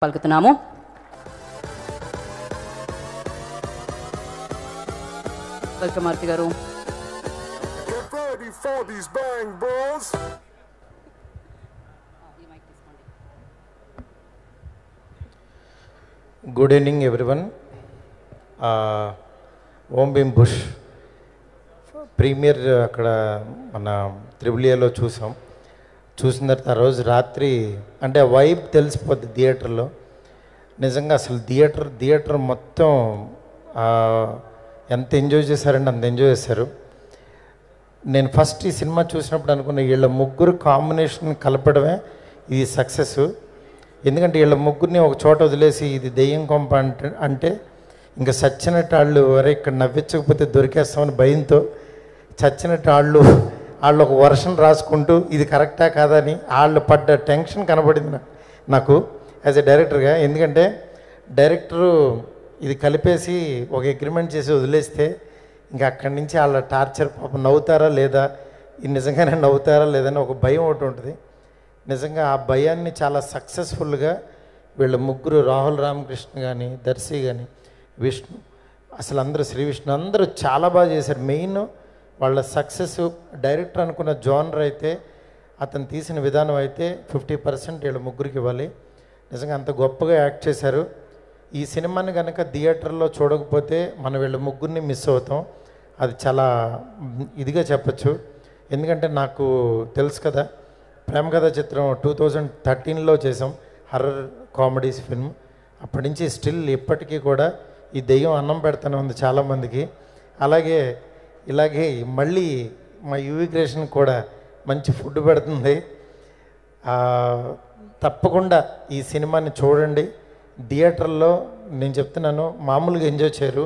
పలుకుతున్నాము. Welcome Maruti గారు. Good evening everyone. Om Bheem Bush premiere అక్కడ మన త్రిబులియాలో చూసిన తర్వాత ఆ రోజు రాత్రి అంటే వైబ్ తెలిసిపోద్ది థియేటర్లో. నిజంగా అసలు థియేటర్ మొత్తం ఎంత ఎంజాయ్ చేశారంటే అంత ఎంజాయ్ చేశారు. నేను ఫస్ట్ ఈ సినిమా చూసినప్పుడు అనుకున్న వీళ్ళ ముగ్గురు కాంబినేషన్ కలపడమే ఇది సక్సెస్. ఎందుకంటే వీళ్ళ ముగ్గురిని ఒక చోట వదిలేసి ఇది దెయ్యం కొంప అంటే ఇంకా చచ్చినట్టు వాళ్ళు వరే ఇక్కడ నవ్వించకపోతే దొరికేస్తామని భయంతో చచ్చినట్టు వాళ్ళు ఒక వర్షన్ రాసుకుంటూ ఇది కరెక్టా కాదని వాళ్ళు పడ్డ టెన్షన్ కనబడింది నాకు యాజ్ ఎ డైరెక్టర్గా. ఎందుకంటే డైరెక్టరు ఇది కలిపేసి ఒక అగ్రిమెంట్ చేసి వదిలేస్తే ఇంకా అక్కడి నుంచి వాళ్ళ టార్చర్ పాపం నవ్వుతారా లేదా, ఇది నిజంగానే నవ్వుతారా లేదని ఒక భయం ఒకటి ఉంటుంది. నిజంగా ఆ భయాన్ని చాలా సక్సెస్ఫుల్గా వీళ్ళ ముగ్గురు రాహుల్ రామకృష్ణ కానీ, దర్శి కానీ, విష్ణు, అసలు అందరూ శ్రీ విష్ణు అందరూ చాలా బాగా చేశారు. మెయిన్ వాళ్ళ సక్సెస్ డైరెక్టర్ అనుకున్న జోనర్ అయితే అతను తీసిన విధానం అయితే 50% వీళ్ళ ముగ్గురికి ఇవ్వాలి. నిజంగా అంత గొప్పగా యాక్ట్ చేశారు. ఈ సినిమాని కనుక థియేటర్లో చూడకపోతే మనం వీళ్ళ ముగ్గురిని మిస్ అవుతాం. అది చాలా ఇదిగా చెప్పచ్చు. ఎందుకంటే నాకు తెలుసు కదా, ప్రేమ కథ చిత్రం 2013లో చేసాం, హర్రర్ కామెడీస్ ఫిల్మ్. అప్పటి నుంచి స్టిల్ ఇప్పటికీ కూడా ఈ దెయ్యం అన్నం పెడతానే ఉంది చాలామందికి. ఇలాగే మళ్ళీ మా యువి క్రియేషన్ కూడా మంచి ఫుడ్ పెడుతుంది. తప్పకుండా ఈ సినిమాని చూడండి. థియేటర్లో నేను చెప్తున్నాను మామూలుగా ఎంజాయ్ చేయరు.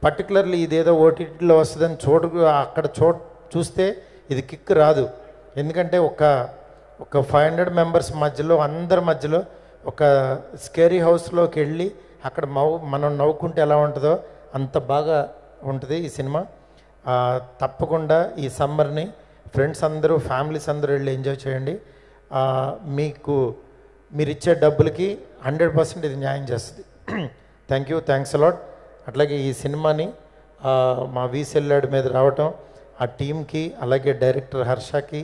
పర్టికులర్లీ ఇదేదో ఓటీటీలో వస్తుందని అక్కడ చూస్తే ఇది కిక్ రాదు. ఎందుకంటే ఒక 500 మెంబర్స్ మధ్యలో అందరి మధ్యలో ఒక స్కేరీ హౌస్లోకి వెళ్ళి అక్కడ మనం నవ్వుకుంటే ఎలా ఉంటుందో అంత బాగా ఉంటుంది ఈ సినిమా. తప్పకుండా ఈ సమ్మర్ని ఫ్రెండ్స్ అందరూ ఫ్యామిలీస్ అందరూ వెళ్ళి ఎంజాయ్ చేయండి. మీరు ఇచ్చే డబ్బులకి 100% ఇది న్యాయం చేస్తుంది. Thanks a lot. అట్లాగే ఈ సినిమాని మా వీసెల్లాడి మీద రావటం ఆ టీంకి, అలాగే డైరెక్టర్ హర్షకి,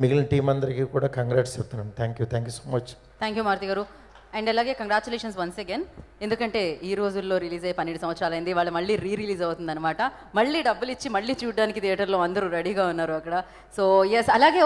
మిగిలిన టీం అందరికీ కూడా కంగ్రాట్స్ చెప్తున్నాను. Thank you so much. Thank you Maruthi garu. And అలాగే కంగ్రాచులేషన్స్ వన్స్ అగైన్. ఎందుకంటే ఈ రోజుల్లో రిలీజ్ అయ్యి 12 సంవత్సరాలు అయింది. వాళ్ళు మళ్ళీ రిలీజ్ అవుతుంది అనమాట. మళ్ళీ డబ్బులు ఇచ్చి మళ్ళీ చూడడానికి థియేటర్లో అందరూ రెడీగా ఉన్నారు అక్కడ. సో ఎస్, అలాగే